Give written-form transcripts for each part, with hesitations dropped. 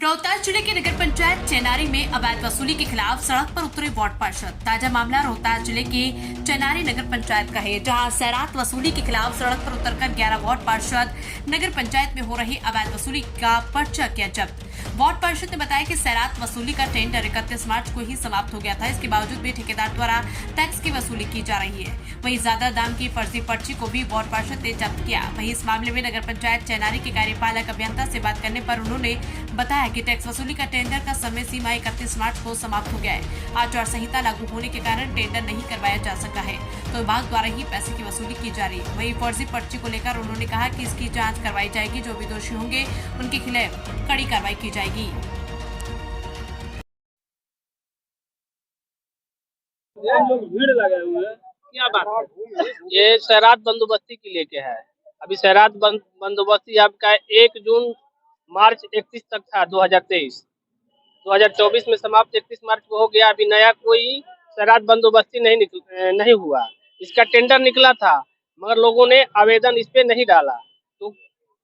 रोहतास जिले के नगर पंचायत चेनारी में अवैध वसूली के खिलाफ सड़क पर उतरे वार्ड पार्षद। ताजा मामला रोहतास जिले के चेनारी नगर पंचायत का है, जहां सैरात वसूली के खिलाफ सड़क पर उतरकर 11 वार्ड पार्षद नगर पंचायत में हो रही अवैध वसूली का पर्चा किया जब्त। वार्ड पार्षद ने बताया कि सैरात वसूली का टेंडर 31 मार्च को ही समाप्त हो गया था। इसके बावजूद भी ठेकेदार द्वारा टैक्स की वसूली की जा रही है। वहीं ज्यादा दाम की फर्जी पर्ची को भी वार्ड पार्षद ने जब्त किया। वहीं इस मामले में नगर पंचायत चेनारी के कार्यपालक अभियंता से बात करने पर उन्होंने बताया कि टैक्स वसूली का टेंडर का समय सीमा 31 मार्च को समाप्त हो गया है। आचार संहिता लागू होने के कारण टेंडर नहीं करवाया जा सका है, तो विभाग द्वारा ही पैसे की वसूली की जा रही है। वहीं फर्जी पर्ची को लेकर उन्होंने कहा कि इसकी जांच करवाई जाएगी, जो भी दोषी होंगे उनके खिलाफ कड़ी कार्रवाई की जाएगी। लोग भीड़ लगे हुए हैं, क्या बात है? ये सैरात बंदोबस्ती के लेके है। अभी सैरात बंदोबस्ती आपका 1 जून मार्च 31 तक था 2023। 2024 में समाप्त 31 मार्च को हो गया। अभी नया कोई सैरात बंदोबस्ती नहीं हुआ। इसका टेंडर निकला था, मगर लोगों ने आवेदन इस पे नहीं डाला, तो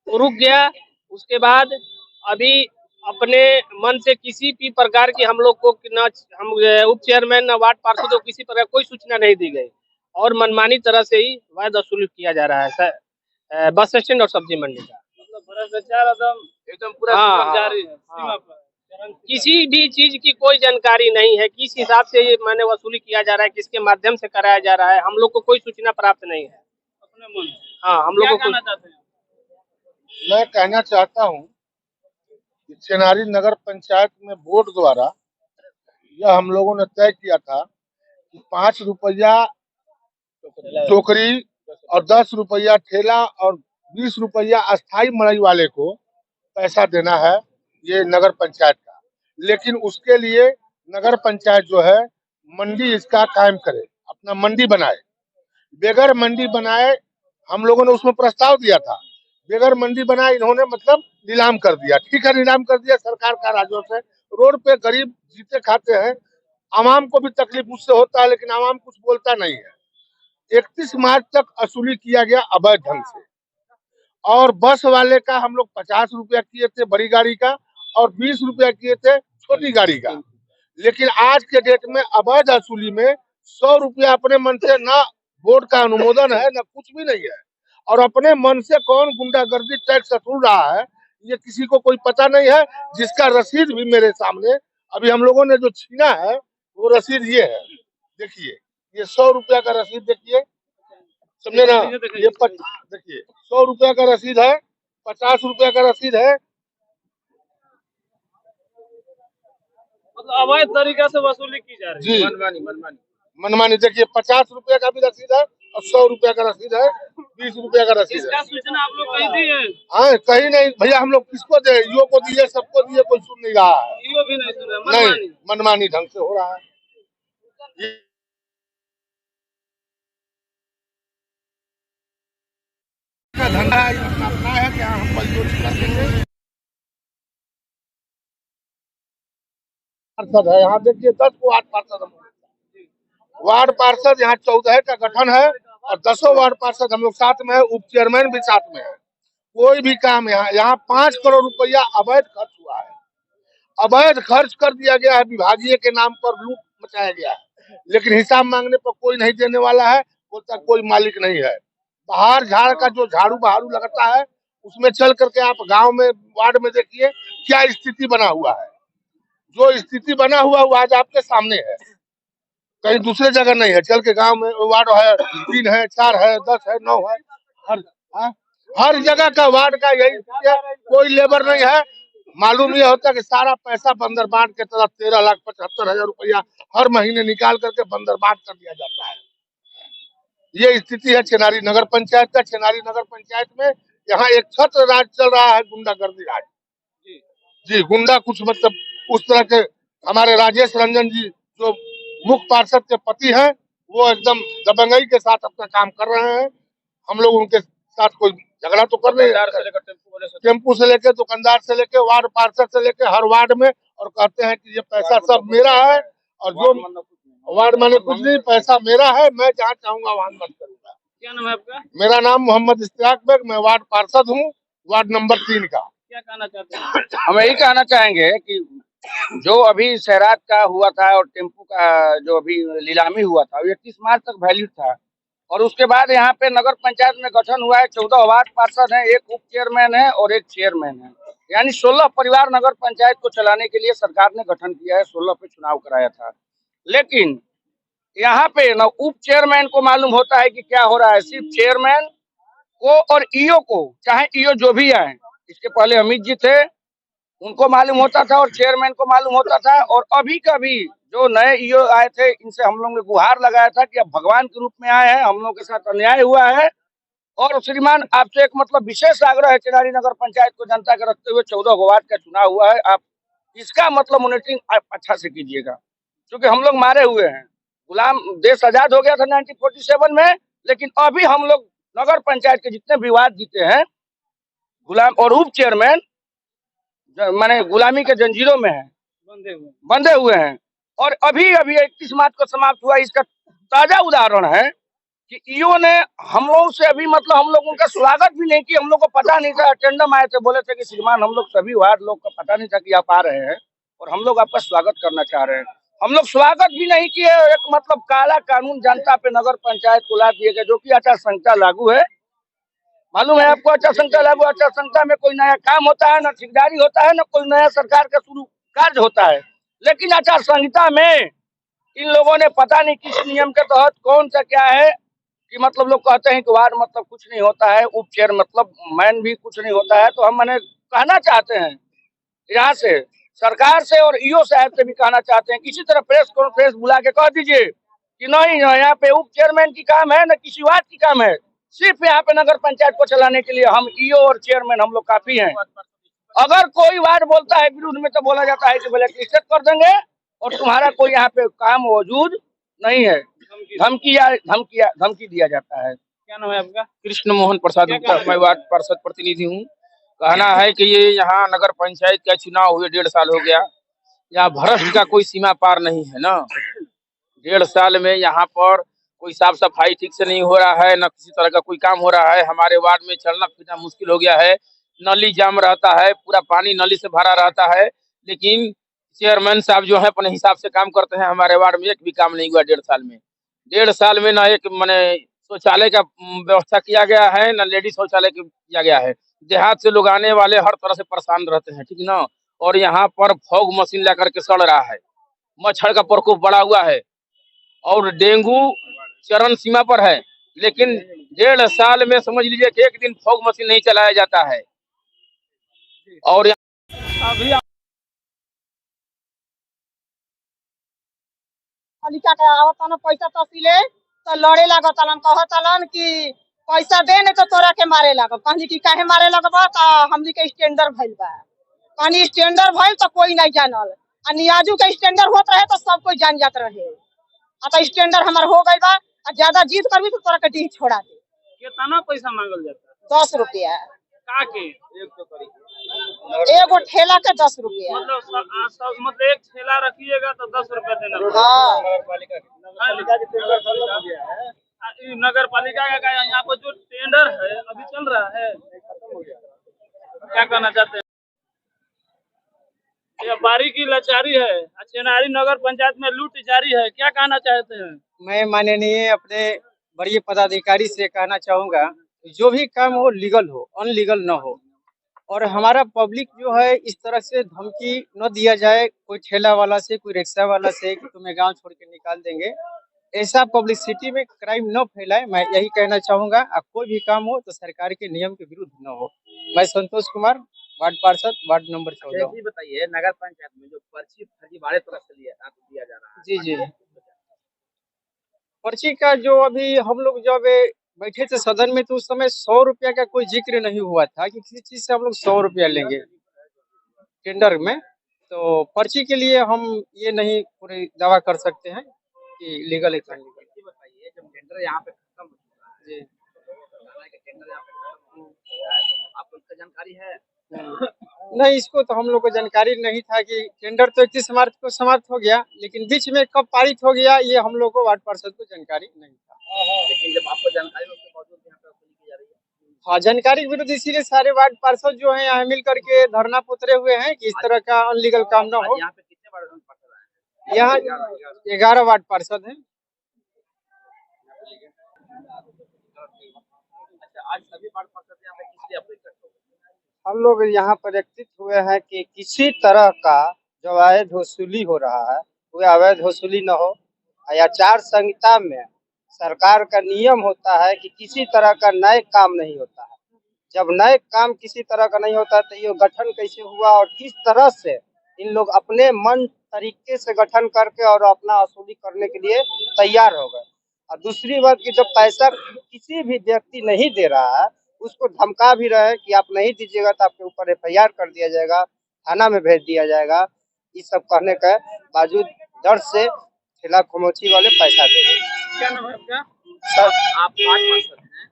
रुक गया। उसके बाद अभी अपने मन से किसी भी प्रकार की हम लोग को न हम उप चेयरमैन न वार्ड पार्षद को किसी प्रकार कोई सूचना नहीं दी गई और मनमानी तरह से ही अवैध वसूली किया जा रहा है बस स्टैंड और सब्जी मंडी का। मतलब भ्रष्टाचार एकदम पूरा जारी है, सीमा पर। किसी भी चीज की कोई जानकारी नहीं है, किस हिसाब से ये मैंने वसूली किया जा रहा है, किसके माध्यम से कराया जा रहा है, हम लोग को कोई सूचना प्राप्त नहीं है। अपने मन हाँ, हम लोग को कहना चाहते हैं। मैं कहना चाहता हूं कि चेनारी नगर पंचायत में बोर्ड द्वारा यह हम लोगों ने तय किया था कि 5 रुपया टोकरी और 10 रुपया ठेला और 20 रुपया अस्थाई मड़ई वाले को पैसा देना है, ये नगर पंचायत का। लेकिन उसके लिए नगर पंचायत जो है मंडी इसका कायम करे, अपना मंडी बनाए। बेगर मंडी बनाए हम लोगों ने उसमें प्रस्ताव दिया था, बेगर मंडी बनाए इन्होंने मतलब नीलाम कर दिया। ठीक है, नीलाम कर दिया सरकार का राजस्व से। रोड पे गरीब जीते खाते हैं, आवाम को भी तकलीफ उससे होता है, लेकिन आवाम कुछ बोलता नहीं है। 31 मार्च तक वसूली किया गया अवैध ढंग से। और बस वाले का हम लोग 50 रुपया किए थे बड़ी गाड़ी का और 20 रुपया किए थे छोटी गाड़ी का। लेकिन आज के डेट में अवैध वसूली में 100 रुपया अपने मन से ना बोर्ड का अनुमोदन है, ना कुछ भी नहीं है। और अपने मन से कौन गुंडागर्दी टैक्स वसूल रहा है, ये किसी को कोई पता नहीं है। जिसका रसीद भी मेरे सामने अभी हम लोगों ने जो छीना है, वो रसीद ये है, देखिए, ये 100 रुपया का रसीद देखिए, समझे ना। ये देखिए 100 रुपया का रसीद है, 50 रुपया का रसीद है। मतलब अवैध तरीका से वसूली की जा रही है, मनमानी। देखिए 50 रुपया का भी रसीद है और 100 रुपया का रसीद है, 20 रुपया का रसीद है। इसका सूचना आप लोग कहीं दी है? हाँ, कहीं नहीं भैया, हम लोग किसको दे? ईओ को दिए, सबको दिए, कोई सुन नहीं रहा है। ईओ भी नहीं सुन रहा, नहीं, मनमानी ढंग से हो रहा है। धंधा अपना है कि हम कर देंगे। पार्षद है यहाँ, देखिए 10 वार्ड पार्षद, वार्ड पार्षद यहाँ 14 का गठन है और 10 वार्ड पार्षद हम लोग साथ में है, उप चेयरमैन भी साथ में है। कोई भी काम यहाँ 5 करोड़ रुपया अवैध खर्च हुआ है, अवैध खर्च कर दिया गया है। विभागीय के नाम पर लूट मचाया गया है, लेकिन हिसाब मांगने पर कोई नहीं देने वाला है, बोलता कोई मालिक नहीं है। बाहर झाड़ का जो झाड़ू बहारू लगता है, उसमें चल करके आप गांव में वार्ड में देखिए क्या स्थिति बना हुआ है। जो स्थिति बना हुआ वो आज आपके सामने है, कहीं दूसरे जगह नहीं है। चल के गांव में वार्ड है, 3 है, 4 है, 10 है, 9 है, हर जगह का वार्ड का यही स्थिति है। कोई लेबर नहीं है। मालूम यह होता है कि सारा पैसा बंदरबाट के तरफ 13,75,000 रुपया हर महीने निकाल करके बंदरबाट कर दिया जाता है। ये स्थिति है चेनारी नगर पंचायत का। चेनारी नगर पंचायत में यहाँ एक छत्र राज चल रहा है, गुंडागर्दी राज। जी, गुंडा कुछ मतलब उस तरह के। हमारे राजेश रंजन जी जो मुख्य पार्षद के पति हैं, वो एकदम दबंगई के साथ अपना काम कर रहे हैं। हम लोग उनके साथ कोई झगड़ा तो कर रहे हैं, टेम्पू से लेके दुकानदार से लेके वार्ड पार्षद से लेके हर वार्ड में, और कहते हैं कि ये पैसा सब मेरा है और जो वार्ड मैंने कुछ नहीं, पैसा मेरा है, मैं जहाँ चाहूंगा वहाँ मत करूंगा। क्या नाम है आपका? मेरा नाम मोहम्मद इश्तियाक बेग, मैं वार्ड पार्षद हूँ, वार्ड नंबर 3 का। क्या कहना चाहते हैं? हम यही कहना चाहेंगे कि जो अभी सैराट का हुआ था और टेम्पू का जो अभी नीलामी हुआ था, 31 मार्च तक वैलिड था। और उसके बाद यहाँ पे नगर पंचायत में गठन हुआ है, 14 वार्ड पार्षद हैं, एक उप चेयरमैन है और एक चेयरमैन है। यानी 16 परिवार नगर पंचायत को चलाने के लिए सरकार ने गठन किया है, 16 पे चुनाव कराया था। लेकिन यहाँ पे न उप चेयरमैन को मालूम होता है कि क्या हो रहा है, सिर्फ चेयरमैन को और ईओ को, चाहे ईओ जो भी आए, इसके पहले अमित जी थे, उनको मालूम होता था और चेयरमैन को मालूम होता था। और अभी कभी जो नए ईओ आए थे, इनसे हम लोग ने गुहार लगाया था कि अब भगवान के रूप में आए हैं, हम लोग के साथ अन्याय हुआ है। और श्रीमान, आपसे एक मतलब विशेष आग्रह है, चेनारी नगर पंचायत को जनता के रखते हुए 14 वार्ड का चुनाव हुआ है, आप इसका मतलब मॉनिटरिंग आप अच्छा से कीजिएगा, क्योंकि हम लोग मारे हुए हैं। गुलाम देश आजाद हो गया था 1947 में, लेकिन अभी हम लोग नगर पंचायत के जितने विवाद जीते हैं, गुलाम और उप चेयरमैन माने गुलामी के जंजीरों में है, बंधे हुए हैं। और अभी अभी 31 मार्च को समाप्त हुआ, इसका ताजा उदाहरण है कि ईओ ने हम लोग से अभी मतलब हम लोगों का स्वागत भी नहीं किया। हम लोग को पता नहीं था, अटेंडम आए थे, बोले थे कि श्रीमान हम लोग सभी वार्ड लोग का पता नहीं था कि आप आ रहे हैं और हम लोग आपका स्वागत करना चाह रहे हैं। हम लोग स्वागत भी नहीं किए। एक मतलब काला कानून जनता पे नगर पंचायत को ला दिए गए, जो कि आचार संहिता लागू है। मालूम है आपको, आचार संहिता लागू, आचार संहिता में कोई नया काम होता है, न ठेकेदारी होता है, न कोई नया सरकार का शुरू कार्य होता है। लेकिन आचार संहिता में इन लोगों ने पता नहीं किस नियम के तहत कौन सा क्या है कि मतलब लोग कहते हैं कि वार्ड मतलब कुछ नहीं होता है, उप चेयर मतलब मैन भी कुछ नहीं होता है। तो हम मैंने कहना चाहते हैं यहाँ से, सरकार से और ईओ साहब से भी कहना चाहते हैं, किसी तरह प्रेस कॉन्फ्रेंस बुला के कह दीजिए कि नहीं, यहाँ पे उप चेयरमैन की काम है, न किसी वार्ड की काम है, सिर्फ यहाँ पे नगर पंचायत को चलाने के लिए हम ईओ और चेयरमैन हम लोग काफी हैं। अगर कोई वार्ड बोलता है विरुद्ध में, तो बोला जाता है कि ब्लैक लिस्टेड कर देंगे और तुम्हारा कोई यहाँ पे काम मौजूद नहीं है, धमकी दिया जाता है। क्या नाम है आपका? कृष्ण मोहन प्रसाद गुप्ता, मैं वार्ड पार्षद प्रतिनिधि हूँ। कहना है कि ये यहाँ नगर पंचायत का चुनाव हुए 1.5 साल हो गया, यहाँ भ्रष्ट का कोई सीमा पार नहीं है ना। 1.5 साल में यहाँ पर कोई साफ सफाई ठीक से नहीं हो रहा है, न किसी तरह का कोई काम हो रहा है। हमारे वार्ड में चलना फिरना मुश्किल हो गया है, नली जाम रहता है, पूरा पानी नली से भरा रहता है। लेकिन चेयरमैन साहब जो है अपने हिसाब से काम करते हैं। हमारे वार्ड में एक भी काम नहीं हुआ 1.5 साल में। 1.5 साल में न एक मैंने शौचालय का व्यवस्था किया गया है, न लेडीज शौचालय किया गया है। देहात से लोग आने वाले हर तरह से परेशान रहते हैं, ठीक ना। और यहाँ पर फॉग मशीन ला करके सड़ रहा है, मच्छर का प्रकोप बढ़ा हुआ है और डेंगू चरम सीमा पर है। लेकिन 1.5 साल में समझ लीजिए कि एक दिन फॉग मशीन नहीं चलाया जाता है। और अभी पालिका के आवतन पैसा तहसीले तो लड़े लागतलन, कहतलन कि पैसा दे नहीं तो तोरा के मारे लागब। कहनी कि काहे मारे लगबा, तो हमनी के स्टैंडर भइल बा। कहनी स्टैंडर भइल तो कोई नहीं जानल, आ नियाजू के स्टैंडर होत रहे तो सब कोई जान जात रहे। आ तो स्टैंडर हमार हो गई बा, आ ज्यादा जीत करबी तो तोरा के डीह छोड़ा दे। कितना पैसा मांगल जाता है? 10 रुपया का के? एगो ठेला के 10 रुपया। मतलब एक ठेला रखिएगा तो 10 रुपया देना पड़ेगा। हाँ, नगर पालिका का यहाँ पर जो टेंडर है अभी चल रहा है, क्या कहना चाहते हैं? ये बारी की लाचारी है, चेनारी नगर पंचायत में लूट जारी है, क्या कहना चाहते हैं? मैं माननीय अपने वरीय पदाधिकारी से कहना चाहूँगा, जो भी काम हो लीगल हो, अनलीगल न हो। और हमारा पब्लिक जो है इस तरह से धमकी न दिया जाए, कोई ठेला वाला से, कोई रिक्शा वाला से कि तुम्हें गांव छोड़ के निकाल देंगे, ऐसा पब्लिसिटी में क्राइम न फैलाए। मैं यही कहना चाहूँगा, कोई भी काम हो तो सरकार के नियम के विरुद्ध न हो। मैं संतोष कुमार, वार्ड पार्षद, वार्ड नंबर 14। बताइए, नगर पंचायत में जो पर्ची फर्जीवाड़े तरह से दिया जा रहा है। जी जी, पर्ची का जो अभी हम लोग जब बैठे थे सदन में, तो उस समय 100 रुपया का कोई जिक्र नहीं हुआ था कि किसी चीज से हम लोग 100 रुपया लेंगे टेंडर में। तो पर्ची के लिए हम ये नहीं पूरी दावा कर सकते हैं कि लीगल है। बताइए, जब टेंडर यहाँ पे खत्म हो चुका है, जी, टेंडर यहाँ पे खत्म हो चुका है, आपको इसका जानकारी है? नहीं, इसको तो हम लोग को जानकारी नहीं था कि टेंडर तो 31 मार्च को समाप्त हो गया, लेकिन बीच में कब पारित हो गया ये हम लोग को वार्ड पार्षद को जानकारी नहीं था। लेकिन जब आपको जानकारी है उसके बावजूद यहाँ पे वसूली की जा रही है। हाँ, जानकारी के विरुद्ध इसीलिए सारे वार्ड पार्षद जो हैं यहाँ मिल करके धरना पे उतरे हुए हैं कि इस तरह का अनलीगल काम न हो। यहाँ पे कितने वार्ड पार्षद आए हैं? यहाँ 11 वार्ड पार्षद हैं। अच्छा, आज सभी वार्ड पार्षद यहाँ पे किस लिए अपने हम लोग यहाँ पर एकत्रित हुए हैं कि किसी तरह का जो अवैध वसूली हो रहा है वो अवैध वसूली न हो। आचार संहिता में सरकार का नियम होता है कि किसी तरह का नए काम नहीं होता है। जब नए काम किसी तरह का नहीं होता तो ये गठन कैसे हुआ और किस तरह से इन लोग अपने मन तरीके से गठन करके और अपना वसूली करने के लिए तैयार हो गए। और दूसरी बात कि जब पैसा किसी भी व्यक्ति नहीं दे रहा है उसको धमका भी रहे कि आप नहीं दीजिएगा तो आपके ऊपर FIR कर दिया जाएगा, थाना में भेज दिया जाएगा। ये सब कहने के बावजूद डर से ठेला खमोची वाले पैसा दे रहे हैं। क्या नाम है आपका? सर, आप वार्ड पार्षद हैं,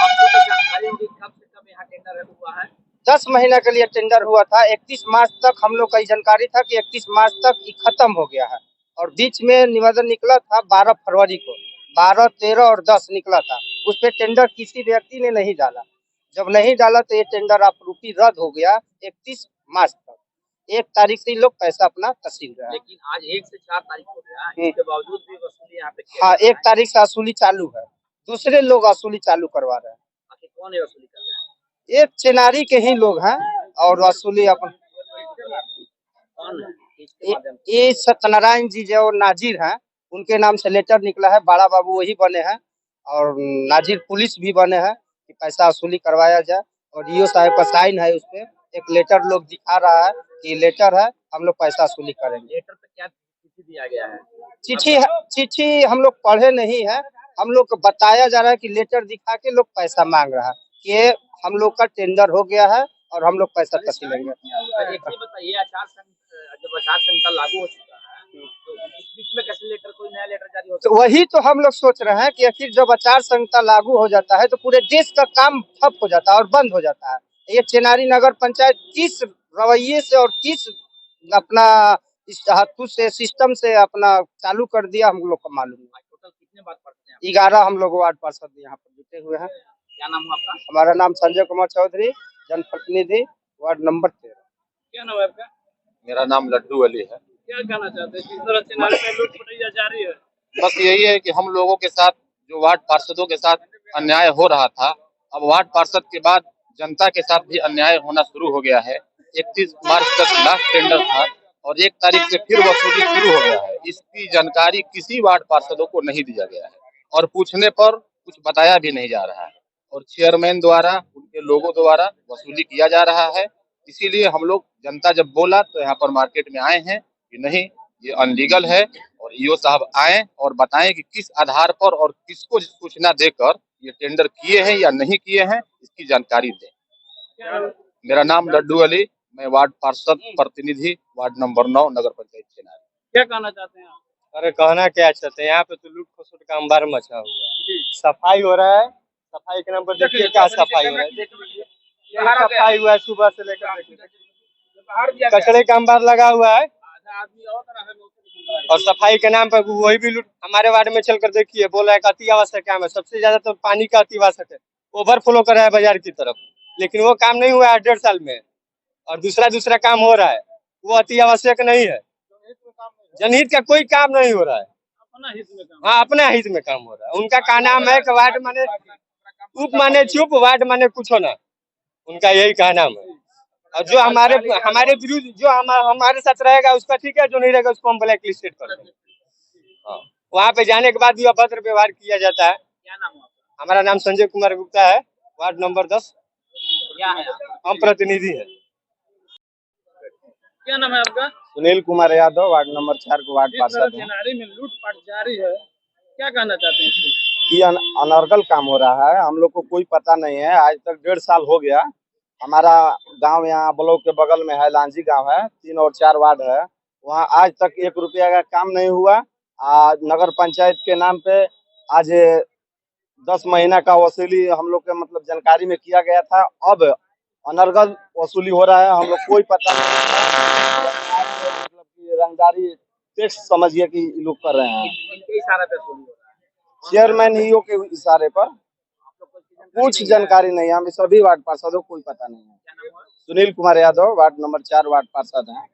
आपको तो जानकारी होगी कब से कब यहाँ टेंडर हुआ है? 10 महीना के लिए टेंडर हुआ था। 31 मार्च तक हम लोग का जानकारी था कि 31 मार्च तक ये खत्म हो गया है और बीच में निवेदन निकला था 12 फरवरी को। 12, 13 और 10 निकला था। उस पे टेंडर किसी व्यक्ति ने नहीं डाला। जब नहीं डाला तो ये टेंडर अप्रूवल रद्द हो गया 31 मार्च तक। 1 तारीख से लोग पैसा अपना तहसील रहे हैं। लेकिन आज 1 से 4 तारीख हो गया, इसके बावजूद भी वसूली यहाँ पे हाँ, 1 तारीख से वसूली चालू है। दूसरे लोग वसूली चालू करवा रहे हैं। आखिर कौन है वसूली कर रहे हैं? एक चेनारी के ही लोग हैं और वसूली अपन कौन है? किसके माध्यम से? ये सत्यनारायण जी जो नाजिर हैं उनके नाम से लेटर निकला है। बड़ा बाबू वही बने हैं और नाजिर पुलिस भी बने हैं कि पैसा वसूली करवाया जाए और DO साहब का साइन है उस पे। एक लेटर लोग दिखा रहा है कि लेटर है, हम लोग पैसा वसूली करेंगे। लेटर पे क्या चिट्ठी दिया गया है? चिट्ठी हम लोग पढ़े नहीं है। हम लोग को बताया जा रहा है कि लेटर दिखा के लोग पैसा मांग रहा है कि हम लोग का टेंडर हो गया है और हम लोग पैसा तहसीलेंगे। एक चीज बताइए, जब आचार संहिता लागू हो चुका है तो इस बीच में कैसे लेटर, कोई नया लेटर जारी हो तो वही तो हम लोग सोच रहे हैं कि आखिर जब आचार संहिता लागू हो जाता है तो पूरे देश का काम ठप हो जाता है और बंद हो जाता है। ये चेनारी नगर पंचायत किस रवैये से और किस अपना इस हाथों से सिस्टम से अपना चालू कर दिया हम लोग को मालूम है। टोटल कितने बात पड़ते हैं? 11 हम लोग वार्ड पार्षद यहाँ पर जुटे हुए हैं। क्या नाम है आपका? हमारा नाम संजय कुमार चौधरी, जनप्रतिनिधि वार्ड नंबर 13। क्या नाम है आपका? मेरा नाम लड्डू अली है। क्या कहना चाहते हैं? किस तरह चेनारी में लूट पटैया जारी है? बस यही है कि हम लोगों के साथ जो वार्ड पार्षदों के साथ अन्याय हो रहा था, अब वार्ड पार्षद के बाद जनता के साथ भी अन्याय होना शुरू हो गया है। 31 मार्च तक लास्ट टेंडर था और 1 तारीख से फिर वसूली शुरू हो गया है। इसकी जानकारी किसी वार्ड पार्षदों को नहीं दिया गया है और पूछने पर कुछ बताया भी नहीं जा रहा है और चेयरमैन द्वारा, उनके लोगों द्वारा वसूली किया जा रहा है। इसीलिए हम लोग, जनता जब बोला तो यहाँ पर मार्केट में आए हैं कि नहीं, ये अनलीगल है और EO साहब आए और बताएं कि किस आधार पर और किसको सूचना देकर ये टेंडर किए हैं या नहीं किए हैं, इसकी जानकारी दें। मेरा नाम लड्डू अली, मैं वार्ड पार्षद प्रतिनिधि वार्ड नंबर 9 नगर पंचायत चेनारी। क्या कहना चाहते हैं आप? अरे कहना क्या चाहते हैं, यहाँ पे तो लूट खसोट का अंबार मचा हुआ है। सफाई हो रहा है, सफाई के नाम पर देखिए क्या सफाई हो रहा है। देख लीजिए सफाई हुआ है सुबह से लेकर, कचड़े का अंबार लगा हुआ है और सफाई के नाम पर वही भी लूट। हमारे वार्ड में चलकर देखिए, बोल रहा है अति आवश्यक काम है। सबसे ज्यादा तो पानी का अति आवश्यक है, ओवरफ्लो कर रहा है बाजार की तरफ, लेकिन वो काम नहीं हुआ है 1.5 साल में। और दूसरा काम हो रहा है, वो अति आवश्यक नहीं है। जनहित का कोई काम नहीं हो रहा है। हाँ, अपना हित में काम हो रहा है। उनका का नाम है कि वार्ड माने उप माने चुप, वार्ड माने कुछ ना, उनका यही का नाम है। और जो हमारे विरुद्ध जो हमारे साथ रहेगा उसका ठीक है, जो नहीं रहेगा उसको हम ब्लैक लिस्टेड कर देंगे। वहाँ पे जाने के बाद भी अभद्र व्यवहार किया जाता है। क्या नाम है? हमारा नाम संजय कुमार गुप्ता है, वार्ड नंबर 10। क्या है? हम प्रतिनिधि है। क्या नाम है आपका? सुनील कुमार यादव, वार्ड नंबर 4 को वार्ड जिस तरह पार्षद है। चेनारी में लूटपाट जारी है, क्या कहना चाहते हैं? ये अनर्गल काम हो रहा है। हम लोग को कोई पता नहीं है। आज तक 1.5 साल हो गया। हमारा गांव यहाँ ब्लॉक के बगल में है, लांजी गांव है, 3 और 4 वार्ड है। वहाँ आज तक 1 रुपया का काम नहीं हुआ। आज नगर पंचायत के नाम पे आज 10 महीना का वसूली हम लोग के मतलब जानकारी में किया गया था। अब अनर्गल वसूली हो रहा है, हम लोग कोई पता नहीं, मतलब कि रंगदारी टैक्स समझिए कि लोग कर रहे हैं। इनके इशारे पे वसूली हो रहा है। चेयरमैन EO के इशारे पर। आप लोग को कुछ जानकारी नहीं है, हमें सभी वार्ड पार्षदों को कोई पता नहीं है। Sunil Kumar Yadav ward number 4 ward पार्षद हैं।